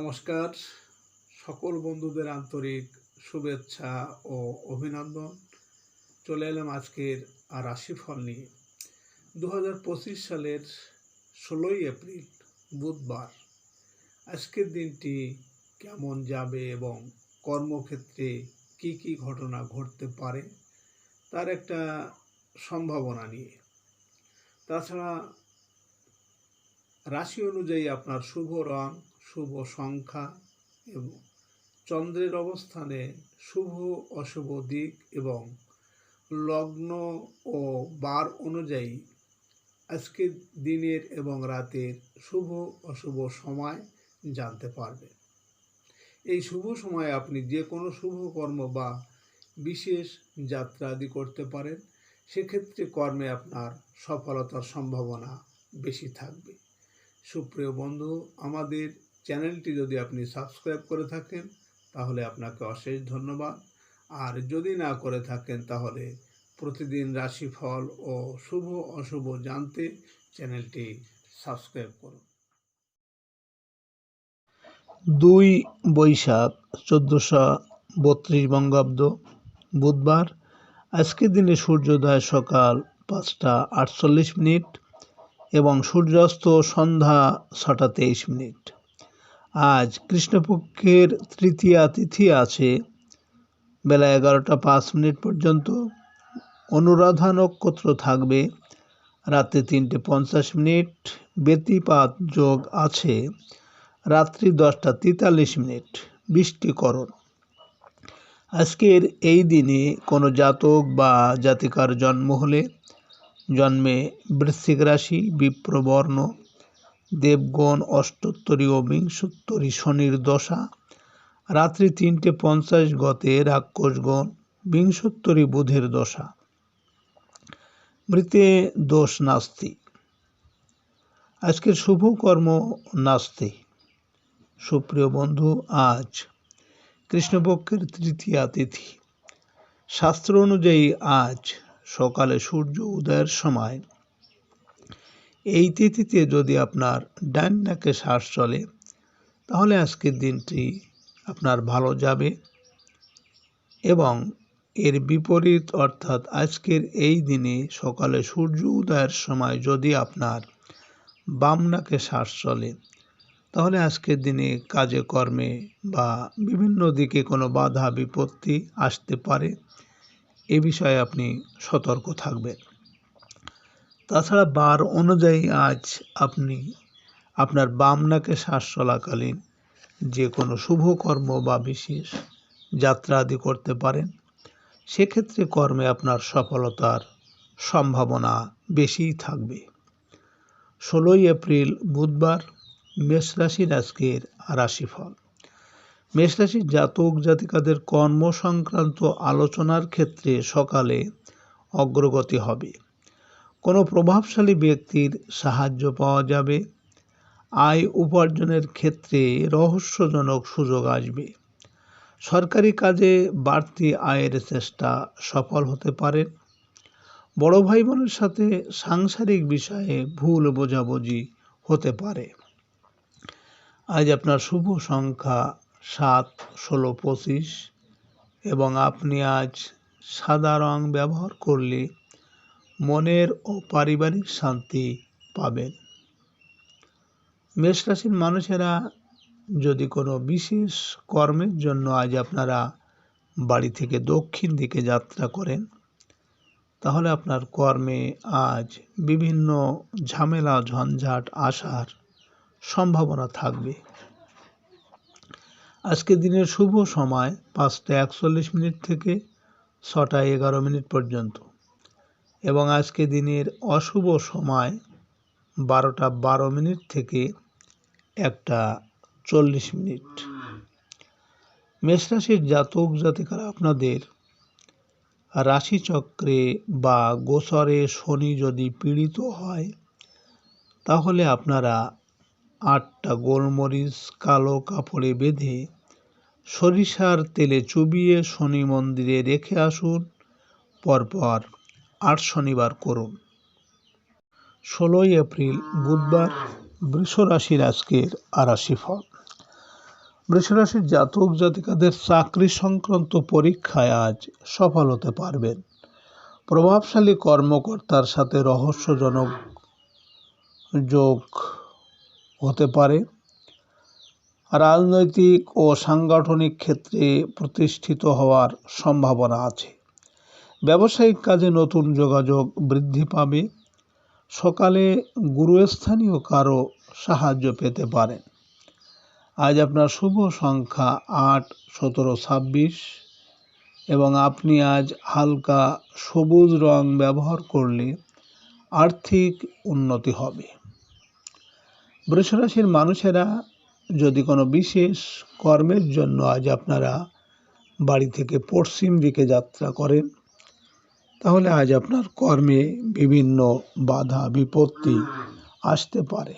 নমস্কার, সকল বন্ধুদের আন্তরিক শুভেচ্ছা ও অভিনন্দন। চলে এলাম আজকের রাশিফল নিয়ে। 2025 সালের 16ই এপ্রিল বুধবার। আজকের দিনটি কেমন যাবে এবং কর্মক্ষেত্রে কি কি ঘটনা ঘটতে পারে তার একটা সম্ভাবনা নিয়ে। তাছাড়া রাশি অনুযায়ী আপনার শুভ রং, শুভ সংখ্যা এবং চন্দ্রের অবস্থানে শুভ অশুভ দিক এবং লগ্ন ও বার অনুযায়ী আজকের দিনের এবং রাতের শুভ অশুভ সময় জানতে পারবেন। এই শুভ সময়ে আপনি যে কোনো শুভ কর্ম বা বিশেষ যাত্রা আদি করতে পারেন। সেক্ষেত্রে কর্মে আপনার সফলতার সম্ভাবনা বেশি থাকবে। সুপ্রিয় বন্ধু, আমাদের চ্যানেলটি যদি আপনি সাবস্ক্রাইব করে থাকেন তাহলে আপনাকে অশেষ ধন্যবাদ। আর যদি না করে থাকেন তাহলে প্রতিদিন রাশিফল ও শুভ অশুভ জানতে চ্যানেলটি সাবস্ক্রাইব করুন। 2 বৈশাখ 1432 বঙ্গাব্দ বুধবার। আজকের দিনে সূর্যোদয় সকাল 5টা 48 এবং সূর্যাস্ত সন্ধ্যা 6টা 23। আজ কৃষ্ণপক্ষের তৃতীয়া তিথি আছে বেলা 11টা 5 পর্যন্ত। অনুরাধা নক্ষত্র থাকবে রাতে 3টে 50। ব্যতিপাত যোগ আছে রাত্রি 10টা 43। বৃষ্টিকরণ। আজকের এই দিনে কোনো জাতক বা জাতিকার জন্ম হলে জন্মে বৃশ্চিক রাশি, বিপ্রবর্ণ, দেবগণ, অষ্টোত্তরী ও বিংশোত্তরী শনির দশা, রাত্রি 3টে 50 গতে রাক্ষসগণ, বিংশোত্তরী বুধের দশা। মৃতে দোষ নাস্তি। আজকের শুভ কর্ম নাস্তি। সুপ্রিয় বন্ধু, আজ কৃষ্ণপক্ষের তৃতীয়া তিথি। শাস্ত্র অনুযায়ী আজ সকালে সূর্য উদয়ের সময় এই তিথিতে যদি আপনার ডান নাকে শ্বাস চলে তাহলে আজকের দিনটি আপনার ভালো যাবে, এবং এর বিপরীত অর্থাৎ আজকের এই দিনে সকালে সূর্য উদয়ের সময় যদি আপনার বাম নাকে শ্বাস চলে তাহলে আজকের দিনে কাজে কর্মে বা বিভিন্ন দিকে কোনো বাধা বিপত্তি আসতে পারে। এ বিষয়ে আপনি সতর্ক থাকবেন। তাছাড়া বার অনুযায়ী আজ আপনি আপনার বাম নাকে শ্বাস চলাকালীন যে কোনো শুভ কর্ম বা বিশেষ যাত্রা আদি করতে পারেন। সেক্ষেত্রে কর্মে আপনার সফলতার সম্ভাবনা বেশিই থাকবে। 16ই এপ্রিল বুধবার। মেষ রাশির আজকের রাশিফল। মেষ রাশির জাতক জাতিকাদের কর্ম সংক্রান্ত আলোচনার ক্ষেত্রে সকালে অগ্রগতি হবে। কোনো প্রভাবশালী ব্যক্তির সাহায্য পাওয়া যাবে। আয় উপার্জনের ক্ষেত্রে রহস্যজনক সুযোগ আসবে। সরকারি কাজে বাড়তি আয়ের চেষ্টা সফল হতে পারে। বড় ভাই বোনের সাথে সাংসারিক বিষয়ে ভুল বোঝাবুঝি হতে পারে। আজ আপনার শুভ সংখ্যা 7, 16, 25 এবং আপনি আজ সাদা রং ব্যবহার করলে মনের ও পারিবারিক শান্তি পাবেন। মেষ রাশির মানুষেরা যদি কোনো বিশেষ কর্মের জন্য আজ আপনারা বাড়ি থেকে দক্ষিণ দিকে যাত্রা করেন তাহলে আপনার কর্মে আজ বিভিন্ন ঝামেলা ঝঞ্ঝাট আসার সম্ভাবনা থাকবে। আজকের দিনের শুভ সময় 5টা 41 থেকে 6টা 11 পর্যন্ত এবং আজকে দিনের অশুভ সময় 12টা 12 থেকে 1টা 40। মেষরাশির জাতক জাতিকারা আপনাদের রাশিচক্রে বা গোচরে শনি যদি পীড়িত হয় তাহলে আপনারা 8টা গোলমরিচ কালো কাপড়ে বেঁধে সরিষার তেলে চুবিয়ে শনি মন্দিরে রেখে আসুন। পরপর 8 শনিবার করুন। 16ই এপ্রিল বুধবার। বৃষ রাশির আজকের রাশিফল। বৃষরাশির জাতক জাতিকাদের চাকরি সংক্রান্ত পরীক্ষায় আজ সফল হতে পারবেন। প্রভাবশালী কর্মকর্তার সাথে রহস্যজনক যোগ হতে পারে। রাজনৈতিক ও সাংগঠনিক ক্ষেত্রে প্রতিষ্ঠিত হওয়ার সম্ভাবনা আছে। ব্যবসায়িক কাজে নতুন যোগাযোগ বৃদ্ধি পাবে। সকালে গুরুস্থানীয় কারো সাহায্য পেতে পারেন। আজ আপনার শুভ সংখ্যা 8, 17, 26 এবং আপনি আজ হালকা সবুজ রং ব্যবহার করলে আর্থিক উন্নতি হবে। বৃষরাশির মানুষেরা যদি কোনো বিশেষ কর্মের জন্য আজ আপনারা বাড়ি থেকে পশ্চিম দিকে যাত্রা করেন, তাহলে আজ আপনার কর্মে বিভিন্ন বাধা বিপত্তি আসতে পারে।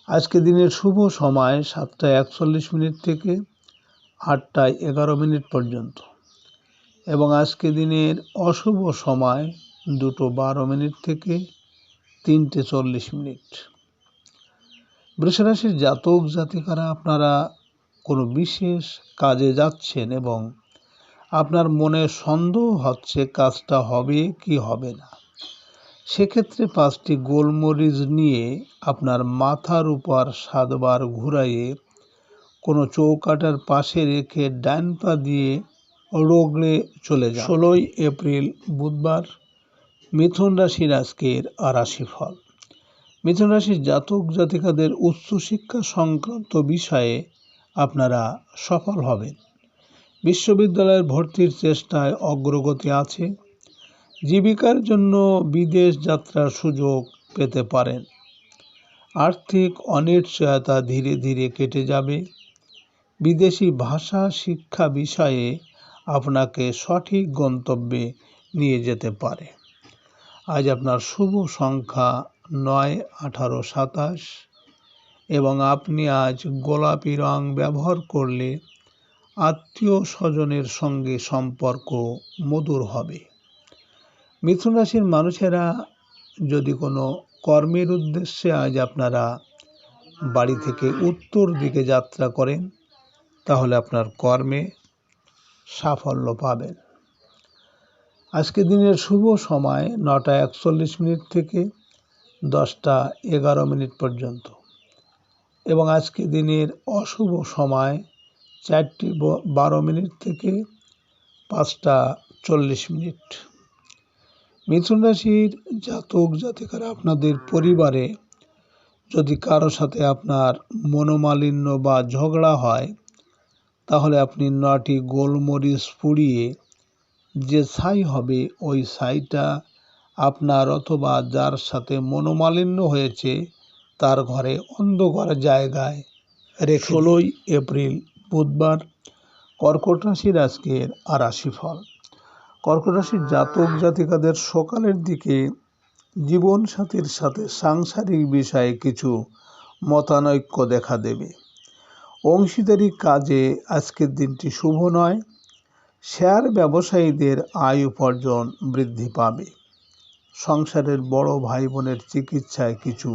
আজকে দিনের শুভ সময় 7:41 থেকে 8:11 পর্যন্ত এবং আজকে দিনের অশুভ সময় 2:12 থেকে 3:40। বৃষরাশির জাতক জাতিকারা আপনারা কোনো বিশেষ কাজে যাচ্ছেন এবং আপনার মনে সন্দেহ হচ্ছে কাজটা হবে কি হবে না। সেক্ষেত্রে 5টি গোলমরিচ নিয়ে আপনার মাথার উপর 7 বার ঘুরাইয়ে কোনো চৌকাঠার পাশে রেখে ডান পা দিয়ে রগড়ে চলে যান। 16 এপ্রিল বুধবার। মিথুন রাশির আজকের রাশিফল। মিথুন রাশির জাতক জাতিকাদের উচ্চশিক্ষা সংক্রান্ত বিষয়ে আপনারা সফল হবেন। বিশ্ববিদ্যালয়ের ভর্তির চেষ্টায় অগ্রগতি আছে। জীবিকার জন্য বিদেশ যাত্রার সুযোগ পেতে পারেন। আর্থিক অনিশ্চয়তা ধীরে ধীরে কেটে যাবে। বিদেশি ভাষা শিক্ষা বিষয়ে আপনাকে সঠিক গন্তব্যে নিয়ে যেতে পারে। আজ আপনার শুভ সংখ্যা 9, 18, 27 এবং আপনি আজ গোলাপি রং ব্যবহার করলে আত্মীয় স্বজনের সঙ্গে সম্পর্ক মধুর হবে। মিথুন রাশির মানুষেরা যদি কোনো কর্মের উদ্দেশ্যে আজ আপনারা বাড়ি থেকে উত্তর দিকে যাত্রা করেন, তাহলে আপনার কর্মে সাফল্য পাবেন। আজকে দিনের শুভ সময় 9:41 থেকে 10:11 পর্যন্ত এবং আজকে দিনের অশুভ সময় 4:12 থেকে 5:40। মিথুন রাশির জাতক জাতিকারা আপনাদের পরিবারে যদি কারো সাথে আপনার মনোমালিন্য বা ঝগড়া হয়, তাহলে আপনি 9টি গোলমরিচ পুড়িয়ে যে ছাই হবে ওই ছাইটা আপনার অথবা যার সাথে মনোমালিন্য হয়েছে তার ঘরে অন্ধকার জায়গায় রেখে 16 এপ্রিল বুধবার। কর্কট রাশির আজকের রাশিফল। কর্কট রাশির জাতক জাতিকাদের সকালের দিকে জীবনসাথীর সাথে সাংসারিক বিষয়ে কিছু মতানৈক্য দেখা দেবে। অংশীদারি কাজে আজকের দিনটি শুভ নয়। শেয়ার ব্যবসায়ীদের আয় উপার্জন বৃদ্ধি পাবে। সংসারের বড় ভাই বোনের চিকিৎসায় কিছু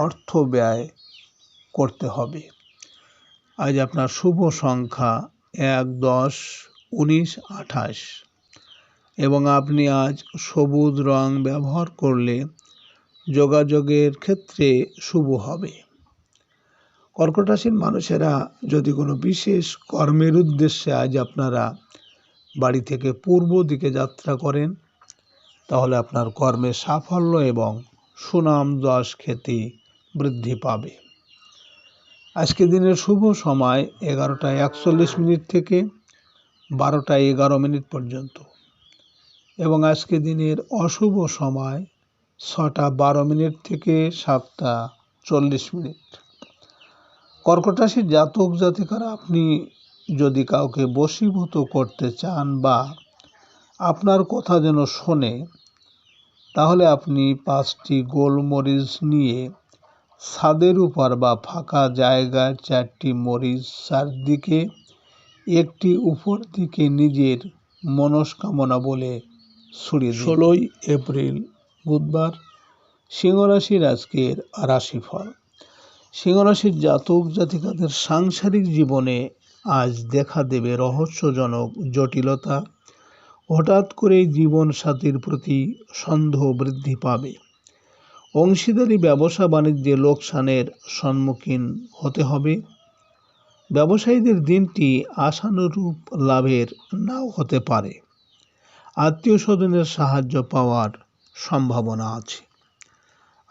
অর্থ ব্যয় করতে হবে। আজ আপনার শুভ সংখ্যা 1, 10, 19, 28 এবং আপনি আজ সবুজ রং ব্যবহার করলে যোগাযোগের ক্ষেত্রে শুভ হবে। কর্কট রাশির মানুষেরা যদি কোনো বিশেষ কর্মের উদ্দেশ্যে আজ আপনারা বাড়ি থেকে পূর্ব দিকে যাত্রা করেন, তাহলে আপনার কর্মে সাফল্য এবং সুনাম যশ খ্যাতি বৃদ্ধি পাবে। আজকে দিনের শুভ সময় 11:41 থেকে 12:11 পর্যন্ত এবং আজকে দিনের অশুভ সময় 6:12 থেকে 7:40। কর্কট রাশির জাতক জাতিকারা আপনি যদি কাউকে বশীভূত করতে চান বা আপনার কথা যেন শোনে, তাহলে আপনি 5টি গোলমরিচ নিয়ে ছাদের উপর বা ফাঁকা জায়গায় 4টি মরিচ চারদিকে, একটি উপর দিকে নিজের মনস্কামনা বলে ছড়িয়ে দিন। 16 এপ্রিল বুধবার। সিংহ রাশির আজকের রাশিফল। সিংহরাশির জাতক জাতিকাদের সাংসারিক জীবনে আজ দেখা দেবে রহস্যজনক জটিলতা। হঠাৎ করেই জীবনসাথীর প্রতি সন্দেহ বৃদ্ধি পাবে। অংশীদারি ব্যবসা বাণিজ্যে লোকসানের সম্মুখীন হতে হবে। ব্যবসায়ীদের দিনটি আশানুরূপ লাভের নাও হতে পারে। আত্মীয় স্বজনের সাহায্য পাওয়ার সম্ভাবনা আছে।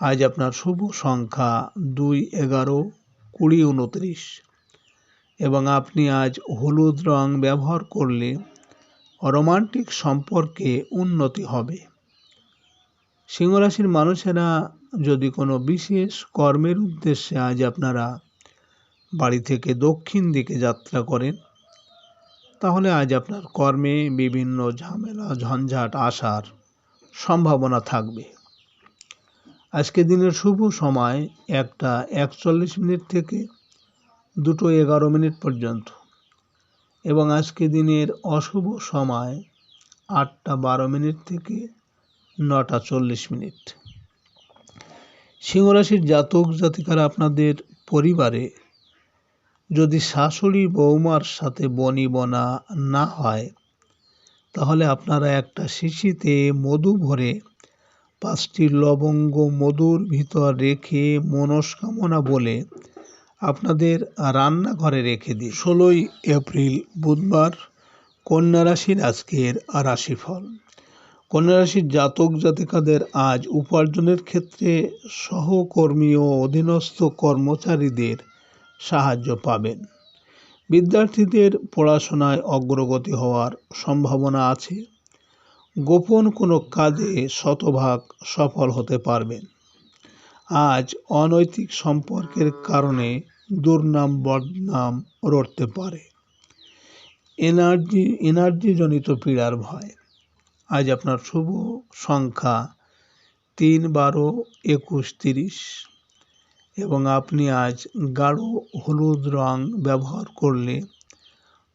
আজ আপনার শুভ সংখ্যা 2, 11, 20, 29 এবং আপনি আজ হলুদ রং ব্যবহার করলে রোমান্টিক সম্পর্কে উন্নতি হবে। সিংহরাশির মানুষেরা যদি কোনো বিশেষ কর্মের উদ্দেশ্যে আজ আপনারা বাড়ি থেকে দক্ষিণ দিকে যাত্রা করেন, তাহলে আজ আপনার কর্মে বিভিন্ন ঝামেলা ঝঞ্ঝাট আসার সম্ভাবনা থাকবে। আজকে দিনের শুভ সময় 1:41 থেকে 2:11 পর্যন্ত এবং আজকে দিনের অশুভ সময় 8:12 থেকে 9:40। সিংহরাশির জাতক জাতিকারা আপনাদের পরিবারে যদি শাশুড়ি বৌমার সাথে বনিবনা না হয়, তাহলে আপনারা একটা শিশিতে মধু ভরে 5টি লবঙ্গ মধুর ভিতর রেখে মনস্কামনা বলে আপনাদের রান্নাঘরে রেখে দিন। 16 এপ্রিল বুধবার, কন্যা রাশির আজকের রাশিফল। কন্যা রাশির জাতক জাতিকাদের আজ উপার্জনের ক্ষেত্রে সহকর্মী ও অধীনস্থ কর্মচারীদের সাহায্য পাবেন। বিদ্যার্থীদের পড়াশোনায় অগ্রগতি হওয়ার সম্ভাবনা আছে। গোপন কোনো কাজে শতভাগ সফল হতে পারবেন। আজ অনৈতিক সম্পর্কের কারণে দুর্নাম বদনাম রটতে পারে। এনার্জিজনিত পীড়ার ভয়। আজ আপনার শুভ সংখ্যা 3, 12, 21, 30 এবং আপনি আজ গাঢ় হলুদ রং ব্যবহার করলে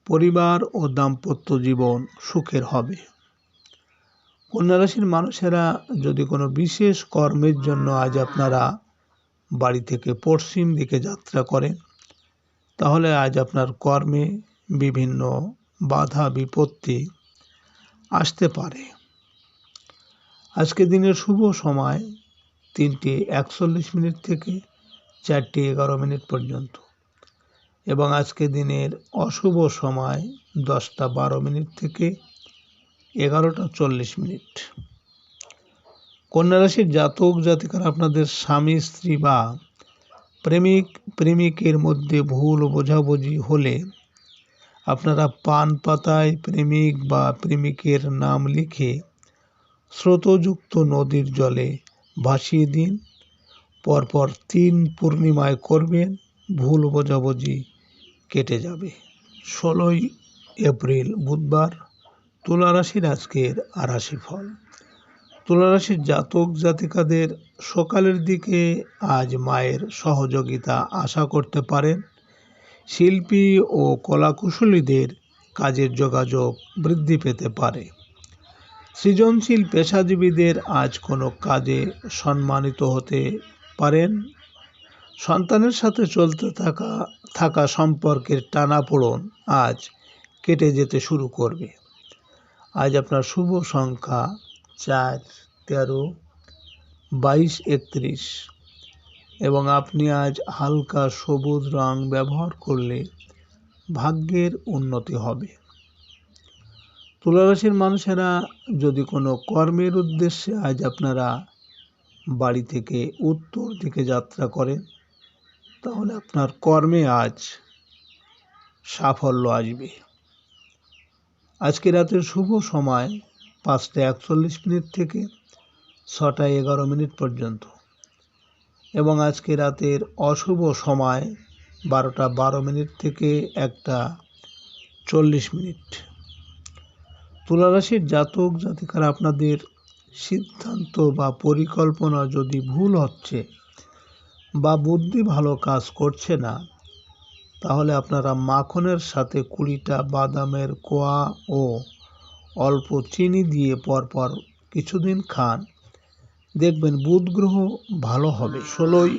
পরিবার ও দাম্পত্য জীবন সুখের হবে। কন্যা রাশির মানুষেরা যদি কোনো বিশেষ কর্মের জন্য আজ আপনারা বাড়ি থেকে পশ্চিম দিকে যাত্রা করেন, তাহলে আজ আপনার কর্মে বিভিন্ন বাধা বিপত্তি আসতে পারে। আজকে দিনের শুভ সময় 3:41 থেকে 4:11 পর্যন্ত এবং আজকে দিনের অশুভ সময় 10:12 থেকে 11:40। কন্যা রাশির জাতক জাতিকারা আপনাদের স্বামী স্ত্রী বা প্রেমিক প্রেমিকের মধ্যে ভুল বোঝাবুঝি হলে আপনারা পান পাতায় প্রেমিক বা প্রেমিকের নাম লিখে স্রোতযুক্ত নদীর জলে ভাসিয়ে দিন। পরপর 3 পূর্ণিমায় করবেন, ভুল বোঝাবুঝি কেটে যাবে। 16 এপ্রিল বুধবার, তুলা রাশির আজকের রাশিফল। তুলা রাশির জাতক জাতিকাদের সকালের দিকে আজ মায়ের সহযোগিতা আশা করতে পারেন। শিল্পী ও কলাকুশলীদের কাজের যোগাযোগ বৃদ্ধি পেতে পারে। সৃজনশীল পেশাজীবীদের আজ কোনো কাজে সম্মানিত হতে পারেন। সন্তানের সাথে চলতে থাকা সম্পর্কের টানাপোড়েন আজ কেটে যেতে শুরু করবে। আজ আপনার শুভ সংখ্যা 4, 13, 22, 31 এবং আপনি আজ হালকা সবুজ রং ব্যবহার করলে ভাগ্যের উন্নতি হবে। তুলা রাশির মানুষেরা যদি কোনো কর্মের উদ্দেশ্যে আজ আপনারা বাড়ি থেকে উত্তর দিকে যাত্রা করেন, তাহলে আপনার কর্মে আজ সাফল্য আসবে। আজকে রাতের শুভ সময় 5:41 থেকে 6:11 পর্যন্ত এবং আজকে রাতের অশুভ সময় 12:12 থেকে 1:40। তুলা রাশির জাতক জাতিকারা আপনাদের সিদ্ধান্ত বা পরিকল্পনা যদি ভুল হচ্ছে বা বুদ্ধি ভালো কাজ করছে না, তাহলে আপনারা মাখনের সাথে 20টা বাদামের কোয়া ও অল্প চিনি দিয়ে পরপর কিছুদিন খান। দেখবেন বুধ গ্রহ ভালো হবে। 16ই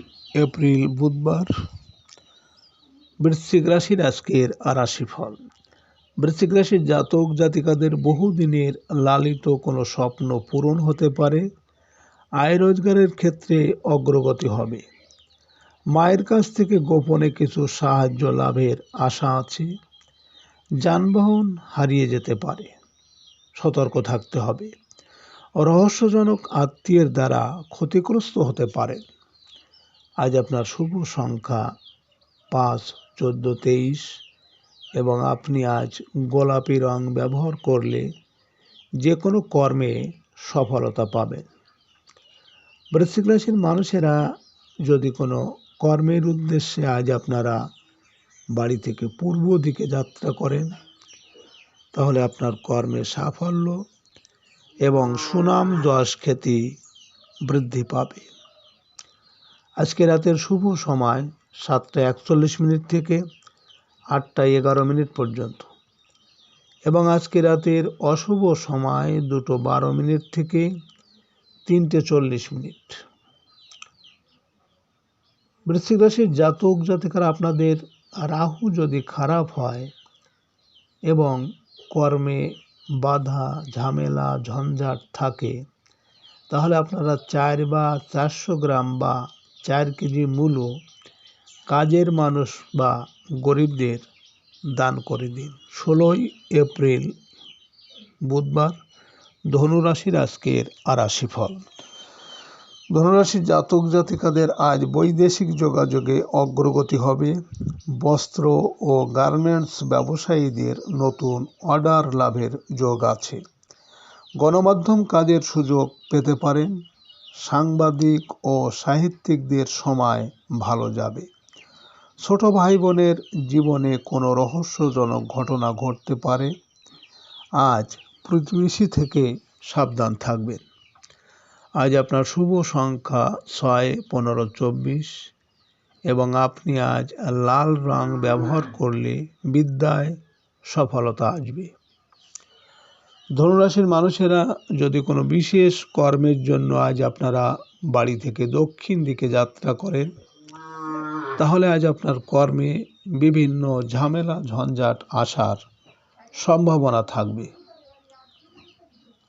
এপ্রিল বুধবার। বৃশ্চিক রাশির আজকের রাশিফল। বৃশ্চিক রাশির জাতক জাতিকাদের বহুদিনের লালিত কোনো স্বপ্ন পূরণ হতে পারে। আয় রোজগারের ক্ষেত্রে অগ্রগতি হবে। মায়ের কাছ থেকে গোপনে কিছু সাহায্য লাভের আশা আছে। যানবাহন হারিয়ে যেতে পারে, সতর্ক থাকতে হবে। রহস্যজনক আত্মীয়ের দ্বারা ক্ষতিগ্রস্ত হতে পারে। আজ আপনার শুভ সংখ্যা 5, 14, 23 এবং আপনি আজ গোলাপি রং ব্যবহার করলে যে কোনো কর্মে সফলতা পাবেন। বৃশ্চিক রাশির মানুষেরা যদি কোনো কর্মের উদ্দেশ্যে আজ আপনারা বাড়ি থেকে পূর্ব দিকে যাত্রা করেন, তাহলে আপনার কর্মে সাফল্য এবং সুনাম যশ খ্যাতি বৃদ্ধি পাবে। আজকে রাতের শুভ সময় 7টা 41 থেকে 8টা 11 পর্যন্ত এবং আজকে রাতের অশুভ সময় 2টো 12 থেকে 3টে 40। বৃশ্চিক রাশির জাতক জাতিকারা আপনাদের রাহু যদি খারাপ হয় এবং কর্মে বাধা ঝামেলা ঝঞ্ঝাট থাকে, তাহলে আপনারা 4 বা 400 গ্রাম বা 4 কেজি মূলো কাজের মানুষ বা গরিবদের দান করে দিন। 16ই এপ্রিল বুধবার। ধনুরাশির আজকের রাশিফল। ধনুরাশির জাতক জাতিকাদের আজ বৈদেশিক যোগাযোগে অগ্রগতি হবে। বস্ত্র ও গার্মেন্টস ব্যবসায়ীদের নতুন অর্ডার লাভের যোগ আছে। গণমাধ্যম কাজের সুযোগ পেতে পারেন। সাংবাদিক ও সাহিত্যিকদের সময় ভালো যাবে। ছোট ভাই বোনের জীবনে কোনো রহস্যজনক ঘটনা ঘটতে পারে। আজ প্রতিবেশী থেকে সাবধান থাকবেন। আজ আপনার শুভ সংখ্যা 6, 15, 24 এবং আপনি আজ লাল রং ব্যবহার করলে বিদ্যায় সফলতা আসবে। ধনুরাশির মানুষেরা যদি কোনো বিশেষ কর্মের জন্য আজ আপনারা বাড়ি থেকে দক্ষিণ দিকে যাত্রা করেন, তাহলে আজ আপনার কর্মে বিভিন্ন ঝামেলা ঝঞ্ঝাট আসার সম্ভাবনা থাকবে।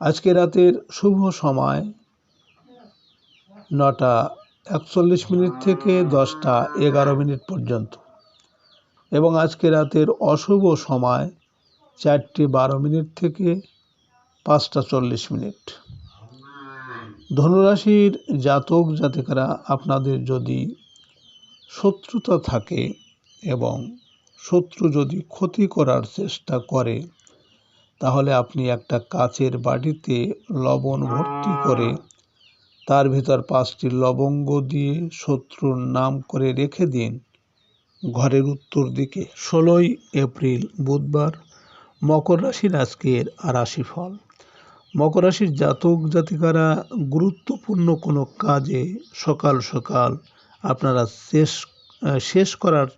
আজকে রাতের শুভ সময় 9টা 41 থেকে 10টা 11 পর্যন্ত এবং আজকে রাতের অশুভ সময় 4টে 12 থেকে 5টা 40। ধনুরাশির জাতক জাতিকারা আপনাদের যদি শত্রুতা থাকে এবং শত্রু যদি ক্ষতি করার চেষ্টা করে, তাহলে আপনি একটা কাচের বাটিতে লবণ ভর্তি করে তার ভিতর 5টি লবঙ্গ দিয়ে শত্রুর নাম করে রেখে দিন ঘরের উত্তর দিকে। 16ই এপ্রিল বুধবার। মকর রাশির আজকের রাশিফল। মকর রাশির জাতক জাতিকারা গুরুত্বপূর্ণ কোনো কাজে সকাল সকাল আপনারা শেষ করার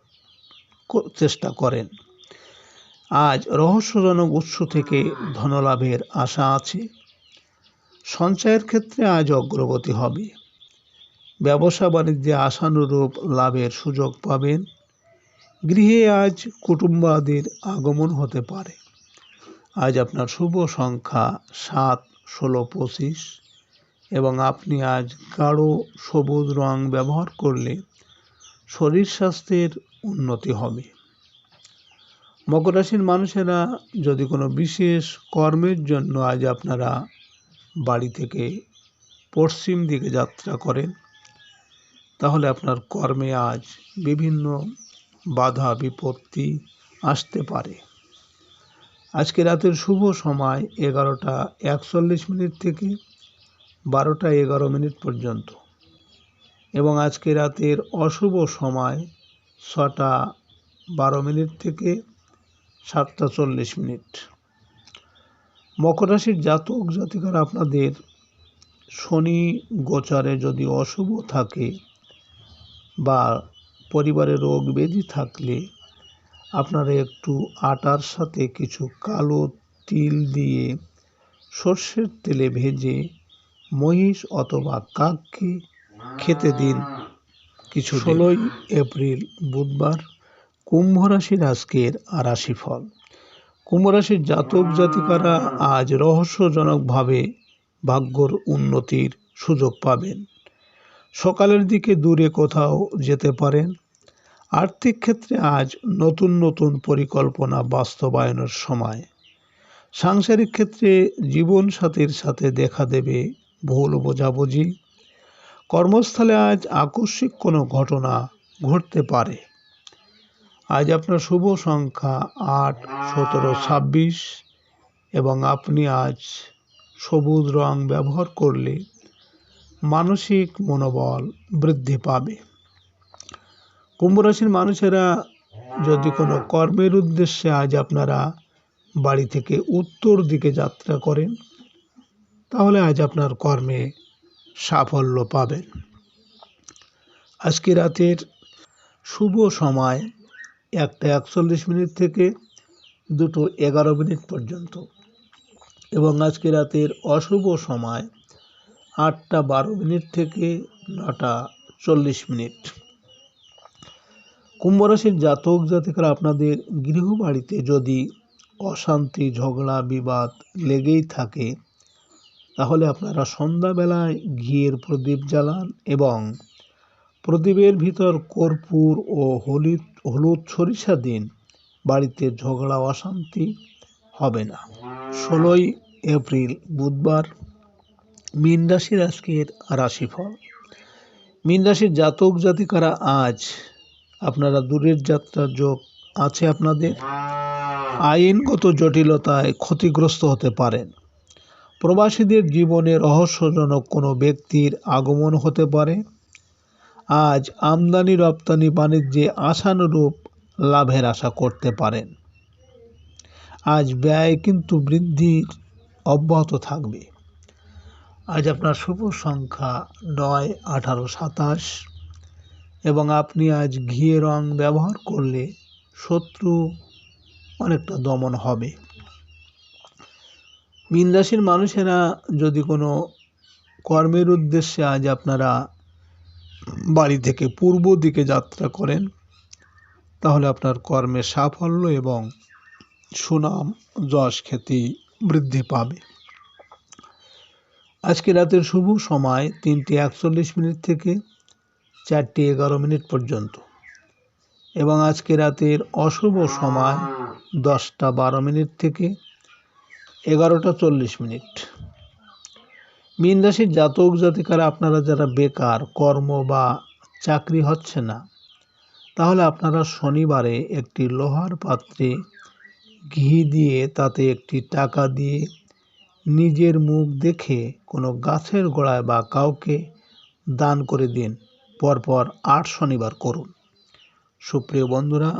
চেষ্টা করেন। আজ রহস্যজনক উৎস থেকে ধনলাভের আশা আছে। সঞ্চয়ের ক্ষেত্রে আজ অগ্রগতি হবে। ব্যবসা বাণিজ্যে আশানুরূপ লাভের সুযোগ পাবেন। গৃহে আজ কুটুম্বাদির আগমন হতে পারে। আজ আপনার শুভ সংখ্যা 7, 16, 25 এবং আপনি আজ গাঢ় সবুজ রং ব্যবহার করলে শরীর স্বাস্থ্যের উন্নতি হবে। মকর রাশির মানুষেরা যদি কোনো বিশেষ কর্মের জন্য আজ আপনারা বাড়ি থেকে পশ্চিম দিকে যাত্রা করেন, তাহলে আপনার কর্মে আজ বিভিন্ন বাধা বিপত্তি আসতে পারে। আজকে রাতের শুভ সময় 11টা 41 থেকে 12টা 11 পর্যন্ত এবং আজকে রাতের অশুভ সময় 6টা 12 থেকে 7টা 40। মকর রাশির জাতক জাতিকারা আপনাদের শনি গোচরে যদি অশুভ থাকে বা পরিবারে রোগ ব্যাধি থাকলে আপনারা একটু আটার সাথে কিছু কালো তিল দিয়ে সর্ষের তেলে ভেজে মহিষ অথবা কাককে খেতে দিন কিছু। 16 এপ্রিল বুধবার, কুম্ভ রাশির আজকের রাশিফল। কুম্ভ রাশির জাতক জাতিকারা আজ রহস্যজনকভাবে ভাগ্যর উন্নতির সুযোগ পাবেন। সকালের দিকে দূরে কোথাও যেতে পারেন। আর্থিক ক্ষেত্রে আজ নতুন নতুন পরিকল্পনা বাস্তবায়নের সময়। সাংসারিক ক্ষেত্রে জীবনসাথীর সাথে দেখা দেবে ভুল বোঝাবুঝি। কর্মস্থলে আজ আকস্মিক কোনো ঘটনা ঘটতে পারে। আজ আপনার শুভ সংখ্যা 8, 17, 26 এবং আপনি আজ সবুজ রং ব্যবহার করলে মানসিক মনোবল বৃদ্ধি পাবে। কুম্ভ রাশির মানুষেরা যদি কোনো কর্মের উদ্দেশ্যে আজ আপনারা বাড়ি থেকে উত্তর দিকে যাত্রা করেন, তাহলে আজ আপনার কর্মে সাফল্য পাবেন। আজকে রাতের শুভ সময় 1:41 থেকে 2:11 পর্যন্ত এবং আজকে রাতের অশুভ সময় 8:12 থেকে 9:40। কুম্ভ রাশির জাতক জাতিকারা আপনাদের গৃহবাড়িতে যদি অশান্তি, ঝগড়া, বিবাদ লেগেই থাকে, তাহলে আপনারা সন্ধ্যাবেলায় ঘিয়ের প্রদীপ জ্বালান এবং প্রদীপের ভিতর কর্পূর ও হলুদ সরিষা দিন। বাড়িতে ঝগড়া অশান্তি হবে না। 16 এপ্রিল বুধবার, মীন রাশির আজকের রাশিফল। মীন রাশির জাতক জাতিকারা আজ আপনারা দূরের যাত্রার যোগ আছে আপনাদের। আইনগত জটিলতায় ক্ষতিগ্রস্ত হতে পারেন। প্রবাসীদের জীবনে রহস্যজনক কোনো ব্যক্তির আগমন হতে পারে। আজ আমদানি রপ্তানি বাণিজ্যে আশানুরূপ লাভের আশা করতে পারেন। আজ ব্যয় কিন্তু বৃদ্ধির অব্যাহত থাকবে। আজ আপনার শুভ সংখ্যা 9, 18, 27 এবং আপনি আজ ঘিয়ে রং ব্যবহার করলে শত্রু অনেকটা দমন হবে। মীন রাশির মানুষেরা যদি কোনো কর্মের উদ্দেশ্যে আজ আপনারা বাড়ি থেকে পূর্ব দিকে যাত্রা করেন, তাহলে আপনার কর্মে সাফল্য এবং সুনাম, যশ, খ্যাতি বৃদ্ধি পাবে। আজকে রাতের শুভ সময় 3:41 থেকে 4:11 পর্যন্ত এবং আজকে রাতের অশুভ সময় 10:12 থেকে 11:40। মীন রাশির জাতক জাতিকারা আপনারা যারা বেকার, কর্ম বা চাকরি হচ্ছে না, তাহলে আপনারা শনিবারে একটি লোহার পাত্রে ঘি দিয়ে তাতে একটি টাকা দিয়ে নিজের মুখ দেখে কোনো গাছের গোড়ায় বা কাউকে দান করে দিন। পরপর 8 শনিবার করুন। সুপ্রিয় বন্ধুরা,